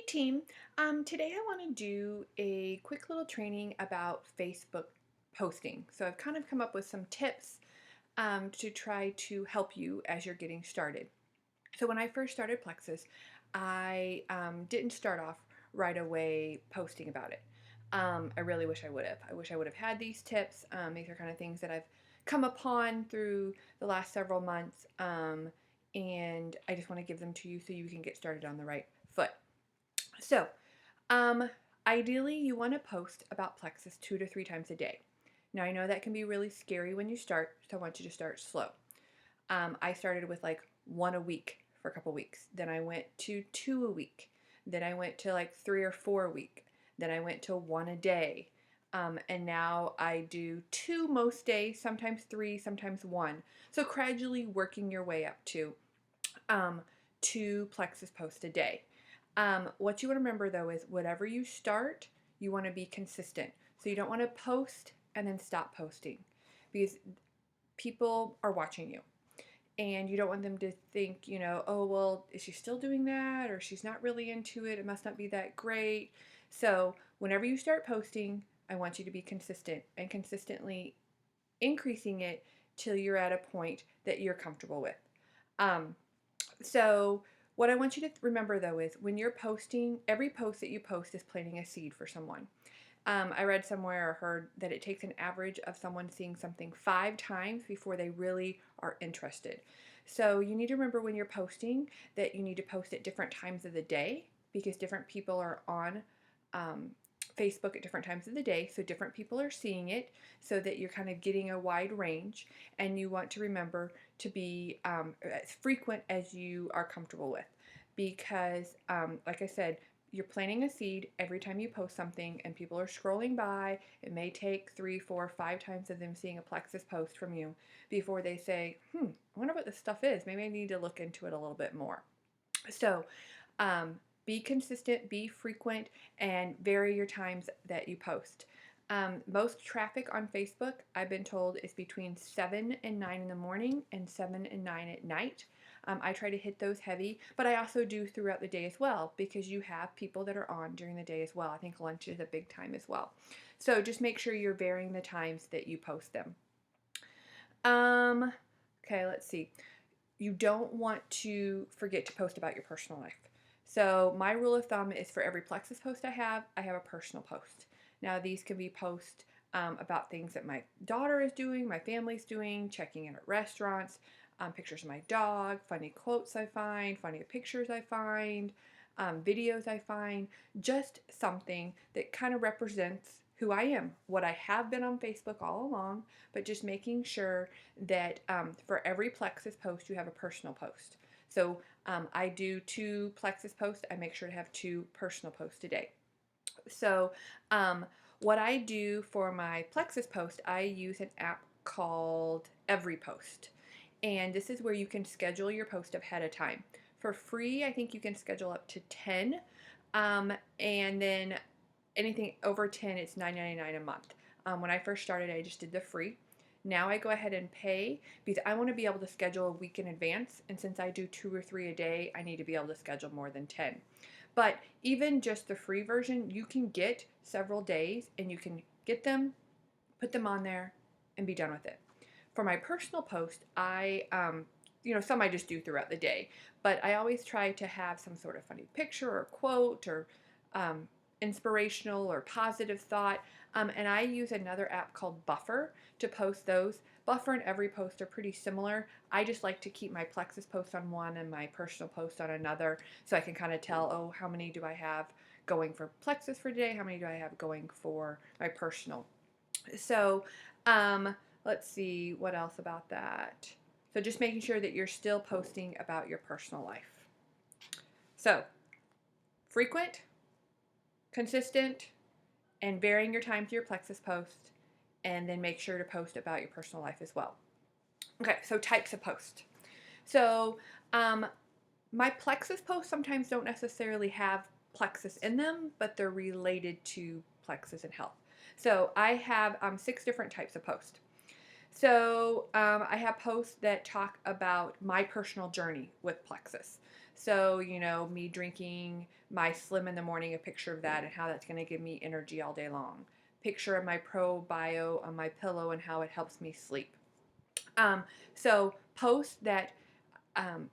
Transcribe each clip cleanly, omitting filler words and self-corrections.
team. Today I want to do a quick little training about Facebook posting. So I've kind of come up with some tips to try to help you as you're getting started. So when I first started Plexus, I didn't start off right away posting about it. I really wish I would have. I wish I would have had these tips. These are kind of things that I've come upon through the last several months, and I just want to give them to you so you can get started on the right foot. So, um, ideally, you want to post about Plexus 2 to 3 times a day. Now, I know that can be really scary when you start, so I want you to start slow. I started with like one a week for a couple weeks. Then I went to two a week. Then I went to like 3 or 4 a week. Then I went to one a day. And now I do two most days, sometimes three, sometimes one. So gradually working your way up to um, 2 Plexus posts a day. What you want to remember though is whatever you start, you want to be consistent. So you don't want to post and then stop posting because people are watching you and you don't want them to think, oh, well, is she still doing that? Or she's not really into it. It must not be that great. So whenever you start posting, I want you to be consistent and consistently increasing it till you're at a point that you're comfortable with. Um, so what I want you to remember though is when you're posting, every post that you post is planting a seed for someone. I read somewhere or heard that it takes an average of someone seeing something 5 times before they really are interested. So you need to remember when you're posting that you need to post at different times of the day because different people are on um, Facebook at different times of the day. So different people are seeing it so that you're kind of getting a wide range. And you want to remember to be as frequent as you are comfortable with because, like I said, you're planting a seed every time you post something and people are scrolling by. It may take 3, 4, 5 times of them seeing a Plexus post from you before they say, I wonder what this stuff is. Maybe I need to look into it a little bit more. So be consistent, be frequent, and vary your times that you post. Most traffic on Facebook, I've been told, is between 7 and 9 in the morning and 7 and 9 at night. I try to hit those heavy, but I also do throughout the day as well because you have people that are on during the day as well. I think lunch is a big time as well. So just make sure you're varying the times that you post them. Okay, let's see. You don't want to forget to post about your personal life. So my rule of thumb is for every Plexus post I have a personal post. Now these can be posts about things that my daughter is doing, my family's doing, checking in at restaurants, pictures of my dog, funny quotes I find, funny pictures I find, videos I find, just something that kind of represents who I am, what I have been on Facebook all along, but just making sure that for every Plexus post, you have a personal post. So I do 2 Plexus posts. I make sure to have 2 personal posts a day. So what I do for my Plexus post, I use an app called EveryPost. And this is where you can schedule your post ahead of time. For free, I think you can schedule up to 10. And then anything over 10, it's $9.99 a month. When I first started, I just did the free. Now I go ahead and pay because I want to be able to schedule a week in advance. And since I do 2 or 3 a day, I need to be able to schedule more than 10. But even just the free version, you can get several days and you can get them, put them on there, and be done with it. For my personal post, some I just do throughout the day, but I always try to have some sort of funny picture or quote or inspirational or positive thought. And I use another app called Buffer to post those. Buffer and EveryPost are pretty similar. I just like to keep my Plexus post on one and my personal post on another so I can kind of tell, oh, how many do I have going for Plexus for today? How many do I have going for my personal? So let's see what else about that. So just making sure that you're still posting about your personal life. So frequent, consistent, and varying your time to your Plexus post, and then make sure to post about your personal life as well. Okay, so types of post. So my Plexus posts sometimes don't necessarily have Plexus in them, but they're related to Plexus and health. So I have 6 different types of post. So I have posts that talk about my personal journey with Plexus. So, me drinking my Slim in the morning, a picture of that and how that's going to give me energy all day long. Picture of my ProBio on my pillow and how it helps me sleep. Um, so posts that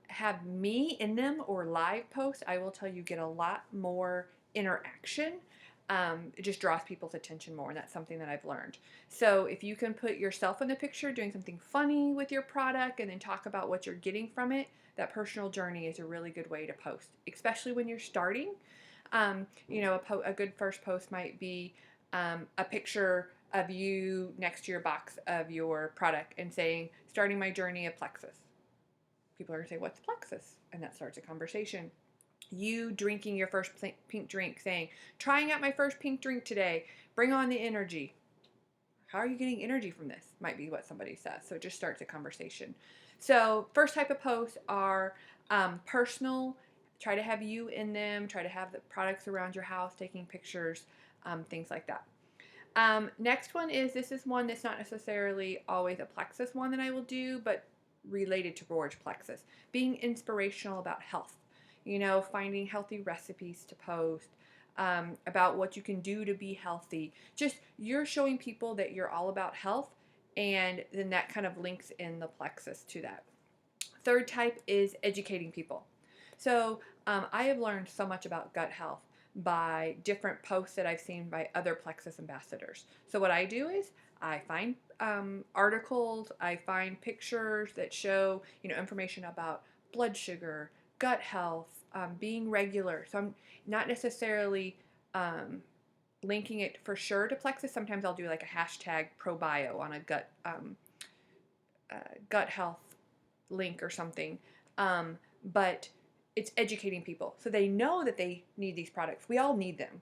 have me in them or live posts, I will tell you get a lot more interaction. It just draws people's attention more, and that's something that I've learned. So if you can put yourself in the picture doing something funny with your product and then talk about what you're getting from it, that personal journey is a really good way to post, especially when you're starting. A good first post might be a picture of you next to your box of your product and saying, starting my journey of Plexus. People are going to say, what's Plexus? And that starts a conversation. You drinking your first pink drink, saying, trying out my first pink drink today, bring on the energy. How are you getting energy from this? Might be what somebody says. So it just starts a conversation. So first type of posts are personal. Try to have you in them. Try to have the products around your house, taking pictures, things like that. Next one is, this is one that's not necessarily always a Plexus one that I will do, but related to Roar's Plexus. Being inspirational about health. Finding healthy recipes to post, about what you can do to be healthy. Just you're showing people that you're all about health, and then that kind of links in the Plexus to that. Third type is educating people. So I have learned so much about gut health by different posts that I've seen by other Plexus ambassadors. So what I do is I find articles, I find pictures that show information about blood sugar, gut health, being regular. So I'm not necessarily linking it for sure to Plexus. Sometimes I'll do like a hashtag ProBio on a gut health link or something. But it's educating people so they know that they need these products. We all need them,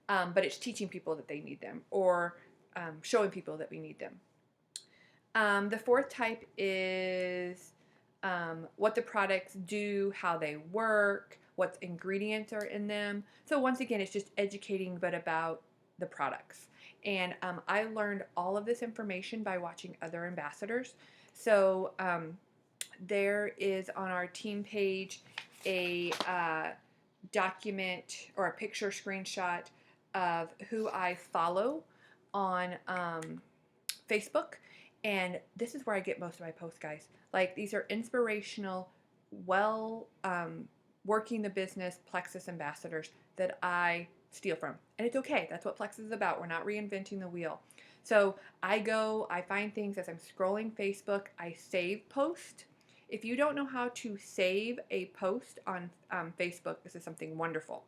but it's teaching people that they need them, or showing people that we need them. The fourth type is what the products do, how they work, what ingredients are in them. So once again, it's just educating, but about the products. And I learned all of this information by watching other ambassadors. So there is on our team page a document or a picture screenshot of who I follow on Facebook. And this is where I get most of my posts, guys. Like, these are inspirational, working the business Plexus ambassadors that I steal from. And it's okay. That's what Plexus is about. We're not reinventing the wheel. So I find things as I'm scrolling Facebook, I save post. If you don't know how to save a post on Facebook, this is something wonderful.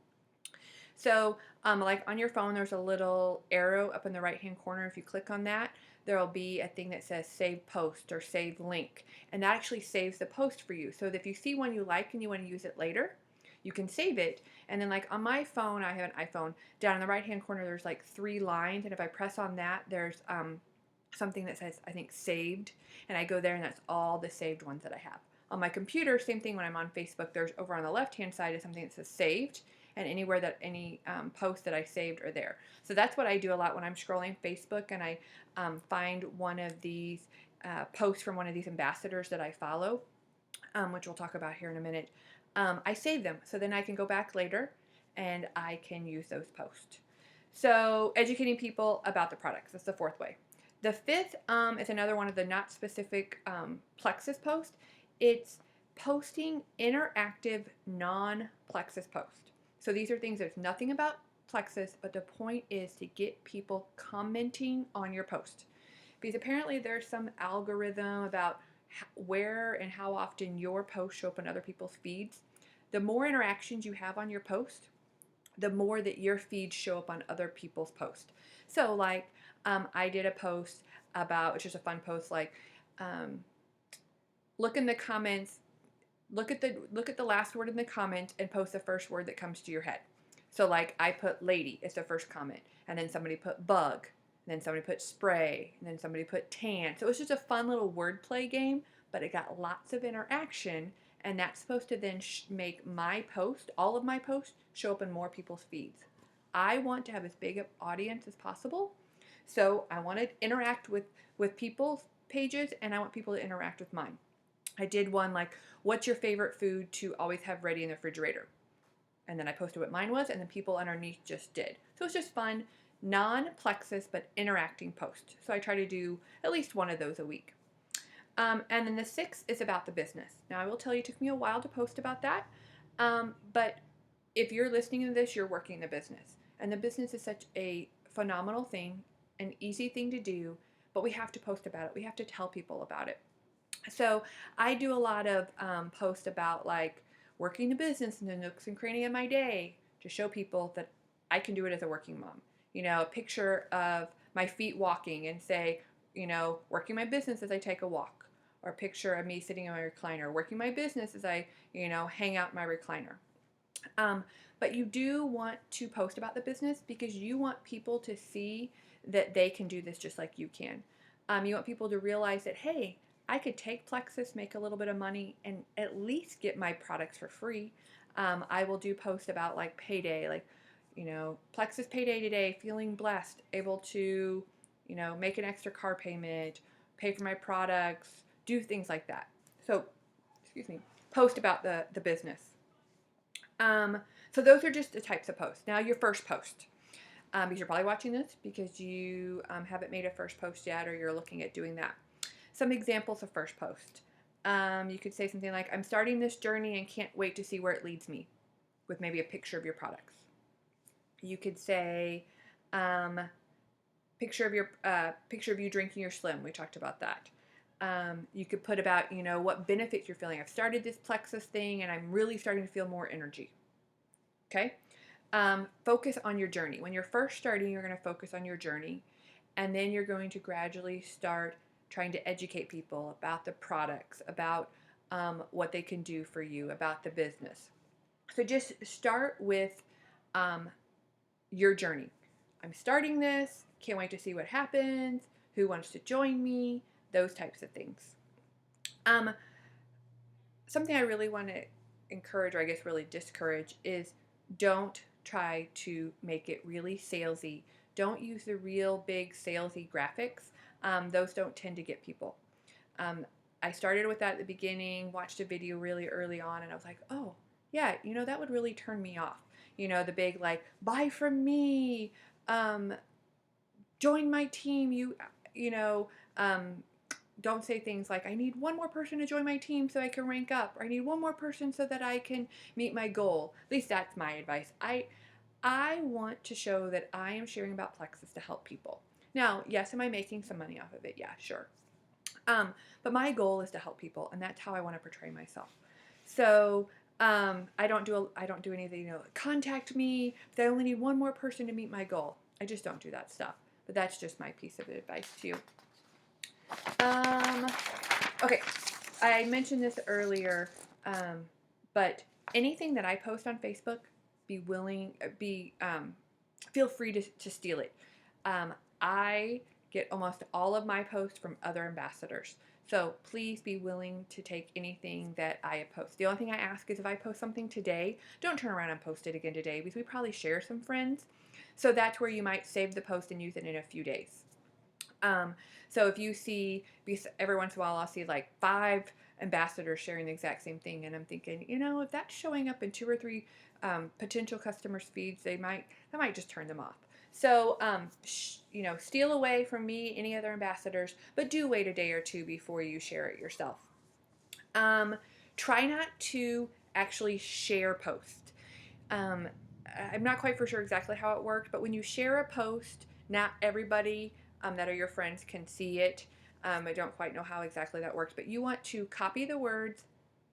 So like on your phone, there's a little arrow up in the right hand corner. If you click on that, there will be a thing that says save post or save link, and that actually saves the post for you. So that if you see one you like and you want to use it later, you can save it. And then like on my phone, I have an iPhone, down in the right hand corner there's like 3 lines, and if I press on that, there's something that says, I think, saved, and I go there and that's all the saved ones that I have. On my computer, same thing. When I'm on Facebook, there's over on the left hand side is something that says saved, and anywhere that any posts that I saved are there. So that's what I do a lot when I'm scrolling Facebook and I find one of these posts from one of these ambassadors that I follow, which we'll talk about here in a minute. I save them so then I can go back later and I can use those posts. So educating people about the products, that's the fourth way. The fifth is another one of the not specific Plexus posts. It's posting interactive non-Plexus posts. So these are things that's nothing about Plexus, but the point is to get people commenting on your post. Because apparently there's some algorithm about where and how often your posts show up in other people's feeds. The more interactions you have on your post, the more that your feeds show up on other people's posts. So like I did a post about, which is a fun post, like look in the comments, look at the last word in the comment and post the first word that comes to your head. So like I put lady as the first comment, and then somebody put bug, and then somebody put spray, and then somebody put tan. So it was just a fun little wordplay game, but it got lots of interaction, and that's supposed to then make my post, all of my posts, show up in more people's feeds. I want to have as big an audience as possible, so I want to interact with people's pages, and I want people to interact with mine. I did one like, what's your favorite food to always have ready in the refrigerator? And then I posted what mine was, and then people underneath just did. So it's just fun, non-Plexus, but interacting post. So I try to do at least one of those a week. And then the sixth is about the business. Now, I will tell you, it took me a while to post about that. But if you're listening to this, you're working the business. And the business is such a phenomenal thing, an easy thing to do, but we have to post about it. We have to tell people about it. So I do a lot of posts about like working the business and the nooks and crannies of my day to show people that I can do it as a working mom. You know, a picture of my feet walking and say, you know, working my business as I take a walk. Or a picture of me sitting in my recliner, working my business as I, you know, hang out in my recliner. But you do want to post about the business because you want people to see that they can do this just like you can. You want people to realize that, hey, I could take Plexus, make a little bit of money, and at least get my products for free. I will do posts about like payday, like, you know, Plexus payday today, feeling blessed, able to, you know, make an extra car payment, pay for my products, do things like that. So, excuse me, post about the business. So those are just the types of posts. Now your first post. Because you're probably watching this because you haven't made a first post yet or you're looking at doing that. Some examples of first post. You could say something like, I'm starting this journey and can't wait to see where it leads me, with maybe a picture of your products. You could say, picture of you drinking your Slim. We talked about that. You could put about, you know, what benefits you're feeling. I've started this Plexus thing and I'm really starting to feel more energy. Okay? Focus on your journey. When you're first starting, you're going to focus on your journey, and then you're going to gradually start trying to educate people about the products, about what they can do for you, about the business. So just start with your journey. I'm starting this. Can't wait to see what happens. Who wants to join me? Those types of things. Something I really want to encourage, or I guess really discourage, is don't try to make it really salesy. Don't use the real big salesy graphics. Those don't tend to get people. I started with that at the beginning, watched a video really early on, and I was like, oh, yeah, you know, that would really turn me off. You know, the big like, buy from me, join my team, you know, don't say things like, I need one more person to join my team so I can rank up, or I need one more person so that I can meet my goal. At least that's my advice. I want to show that I am sharing about Plexus to help people. Now, yes, am I making some money off of it? Yeah, sure. But my goal is to help people, and that's how I want to portray myself. So I don't do anything, you know, contact me if I only need one more person to meet my goal. I just don't do that stuff. But that's just my piece of advice to you. Okay, I mentioned this earlier, but anything that I post on Facebook, feel free to steal it. I get almost all of my posts from other ambassadors. So please be willing to take anything that I post. The only thing I ask is if I post something today, don't turn around and post it again today because we probably share some friends. So that's where you might save the post and use it in a few days. So if you see, every once in a while I'll see like 5 ambassadors sharing the exact same thing, and I'm thinking, you know, if that's showing up in 2 or 3 potential customers' feeds, that might just turn them off. So, you know, steal away from me, any other ambassadors, but do wait a day or two before you share it yourself. Try not to actually share posts. I'm not quite for sure exactly how it works, but when you share a post, not everybody that are your friends can see it. I don't quite know how exactly that works, but you want to copy the words,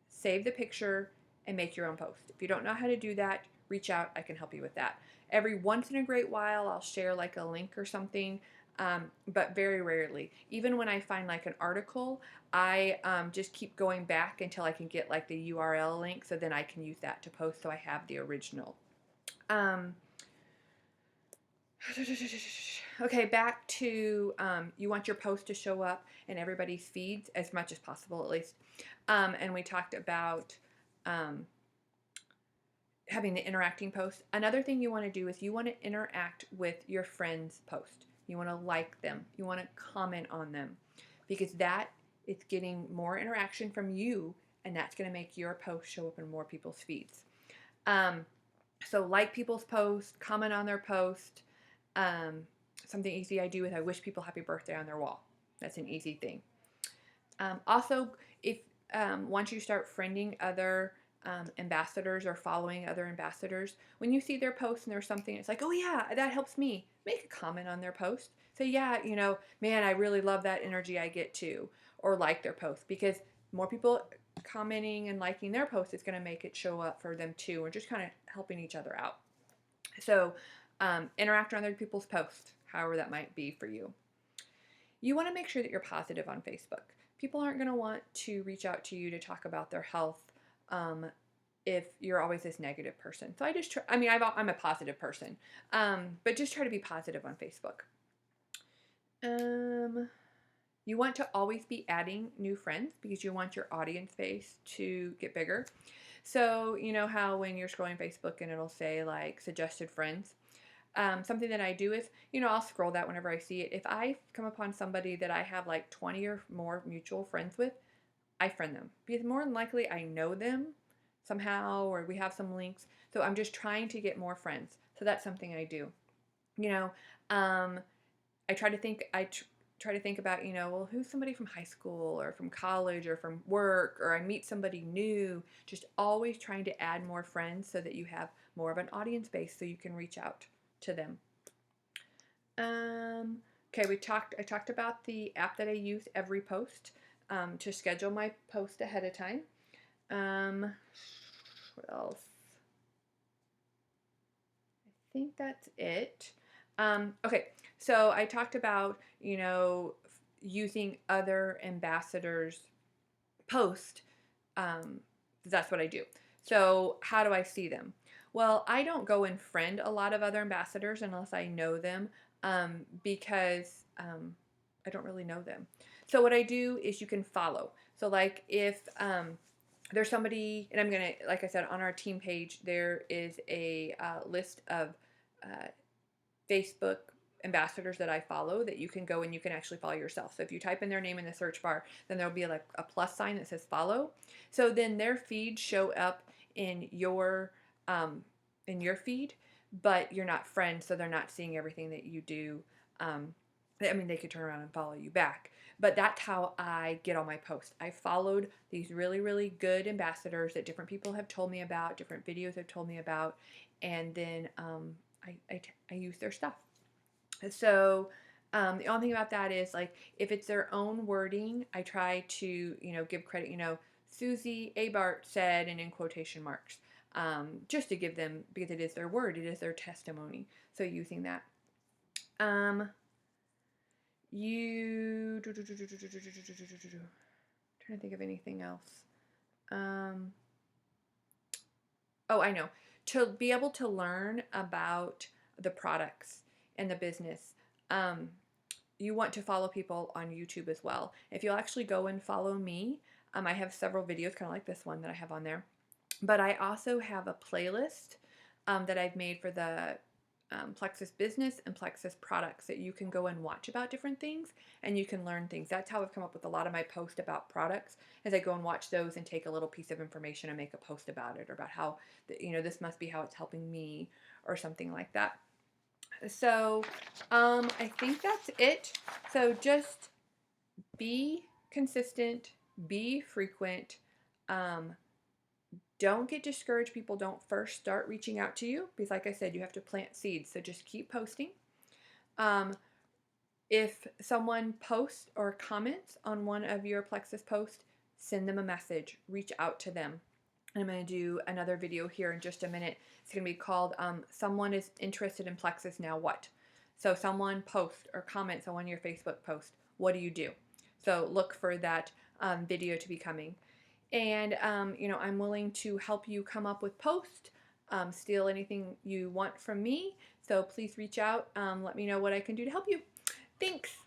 save the picture, and make your own post. If you don't know how to do that, reach out. I can help you with that. Every once in a great while, I'll share like a link or something, but very rarely. Even when I find like an article, I just keep going back until I can get like the URL link, so then I can use that to post so I have the original. Okay, back to you want your post to show up in everybody's feeds as much as possible, at least. And we talked about having the interacting post. Another thing you want to do is you want to interact with your friends' post. You want to like them. You want to comment on them, because that it's getting more interaction from you, and that's going to make your post show up in more people's feeds. So like people's posts, comment on their post. Something easy I do is I wish people happy birthday on their wall. That's an easy thing. Also, if once you start friending other ambassadors or following other ambassadors, when you see their post and there's something, it's like, oh yeah, that helps me. Make a comment on their post. Say, yeah, man, I really love that energy I get too, or like their post, because more people commenting and liking their post is going to make it show up for them too. We're just kind of helping each other out. So interact on other people's posts, however that might be for you. You want to make sure that you're positive on Facebook. People aren't going to want to reach out to you to talk about their health if you're always this negative person. So I just try, I'm a positive person, but just try to be positive on Facebook. You want to always be adding new friends because you want your audience base to get bigger. So you know how when you're scrolling Facebook and it'll say like suggested friends, something that I do is, I'll scroll that whenever I see it. If I come upon somebody that I have like 20 or more mutual friends with, I friend them because more than likely I know them somehow or we have some links. So I'm just trying to get more friends. So that's something I do. I try to think. Try to think about, well, who's somebody from high school or from college or from work, or I meet somebody new. Just always trying to add more friends so that you have more of an audience base so you can reach out to them. Okay, I talked about the app that I use every post to schedule my post ahead of time. What else? I think that's it. Okay, so I talked about, using other ambassadors' post. That's what I do. So how do I see them? Well, I don't go and friend a lot of other ambassadors unless I know them because I don't really know them. So what I do is you can follow. So like if there's somebody, and I'm going to, like I said, on our team page, there is a list of Facebook ambassadors that I follow that you can go and you can actually follow yourself. So if you type in their name in the search bar, then there'll be like a plus sign that says follow. So then their feeds show up in your feed, but you're not friends, so they're not seeing everything that you do. They could turn around and follow you back. But that's how I get all my posts. I followed these really, really good ambassadors that different people have told me about, different videos have told me about, and then I use their stuff. So the only thing about that is like if it's their own wording, I try to give credit. Susie Abart said, and in quotation marks, just to give them, because it is their word, it is their testimony. So using that. Trying to think of anything else. Oh, I know. To be able to learn about the products and the business, you want to follow people on YouTube as well. If you'll actually go and follow me, I have several videos, kind of like this one that I have on there. But I also have a playlist that I've made for the Plexus business and Plexus products that you can go and watch about different things and you can learn things. That's how I've come up with a lot of my posts about products, as I go and watch those and take a little piece of information and make a post about it, or about how this must be how it's helping me or something like that. So I think that's it. So just be consistent, be frequent. Don't get discouraged. People don't first start reaching out to you because, like I said, you have to plant seeds. So just keep posting. If someone posts or comments on one of your Plexus posts, send them a message. Reach out to them. I'm going to do another video here in just a minute. It's going to be called Someone is Interested in Plexus Now What? So someone posts or comments on one of your Facebook posts. What do you do? So look for that video to be coming. And, I'm willing to help you come up with posts, steal anything you want from me. So please reach out. Let me know what I can do to help you. Thanks.